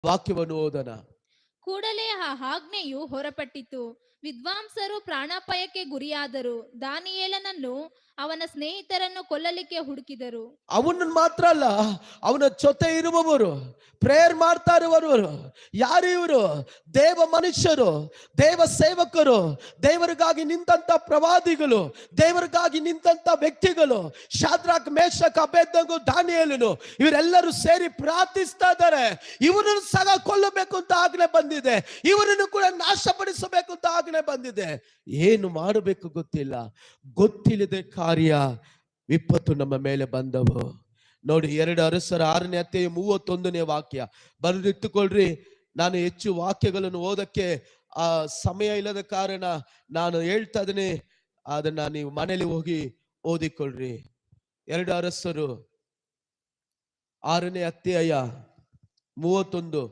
ವಾಕ್ಯವನ್ನು ಓದೋಣ. ಕೂಡಲೇ ಆ ಆಜ್ಞೆಯು ಹೊರಪಟ್ಟಿತು. ವಿದ್ವಾಂಸರು ಪ್ರಾಣಾಪಾಯಕ್ಕೆ ಗುರಿಯಾದರು. ದಾನಿಯೇಲನನ್ನು ಅವನ ಸ್ನೇಹಿತರನ್ನು ಕೊಲ್ಲಲಿಕ್ಕೆ ಹುಡುಕಿದರು. ಅವನನ್ನು ಮಾತ್ರ ಅಲ್ಲ, ಅವನ ಜೊತೆ ಇರುವವರು, ಪ್ರೇಯರ್ ಮಾಡ್ತಾ ಇರುವವರು ಯಾರು? ಇವರು ದೇವ ಮನುಷ್ಯರು, ದೇವ ಸೇವಕರು, ದೇವರಿಗಾಗಿ ನಿಂತಂತ ಪ್ರವಾದಿಗಳು, ದೇವರಿಗಾಗಿ ನಿಂತಂತ ವ್ಯಕ್ತಿಗಳು. ಶಾದ್ರಾಕ್, ಮೇಷಕ್, ಅಬೇದ್ನೆಗೋ, ದಾನಿಯೇಲನು ಇವರೆಲ್ಲರೂ ಸೇರಿ ಪ್ರಾರ್ಥಿಸ್ತಾ ಇದ್ದಾರೆ. ಇವರನ್ನು ಸಹ ಕೊಲ್ಲಬೇಕು ಅಂತ ಆಜ್ಞೆ ಬಂದಿದೆ, ಇವರನ್ನು ಕೂಡ ನಾಶಪಡಿಸಬೇಕು ಅಂತ ಆಜ್ಞೆ ಬಂದಿದೆ. ಏನು ಮಾಡಬೇಕು ಗೊತ್ತಿಲ್ಲ, ಗೊತ್ತಿಲ್ಲದೆ ಕಾರ್ಯ ವಿಪತ್ತು ನಮ್ಮ ಮೇಲೆ ಬಂದವು. ನೋಡಿ, 2 ಅರಸರ 6ನೇ ಅಧ್ಯಾಯ 31ನೇ ವಾಕ್ಯ ಬರೆದಿಟ್ಟುಕೊಳ್ರಿ. ನಾನು ಹೆಚ್ಚು ವಾಕ್ಯಗಳನ್ನು ಓದಕ್ಕೆ ಸಮಯ ಇಲ್ಲದ ಕಾರಣ ನಾನು ಹೇಳ್ತಾ ಇದ್ದೀನಿ, ಅದನ್ನ ನೀವು ಮನೇಲಿ ಹೋಗಿ ಓದಿಕೊಳ್ಳ್ರಿ. 2 ಅರಸರು 6ನೇ ಅಧ್ಯಾಯ 31.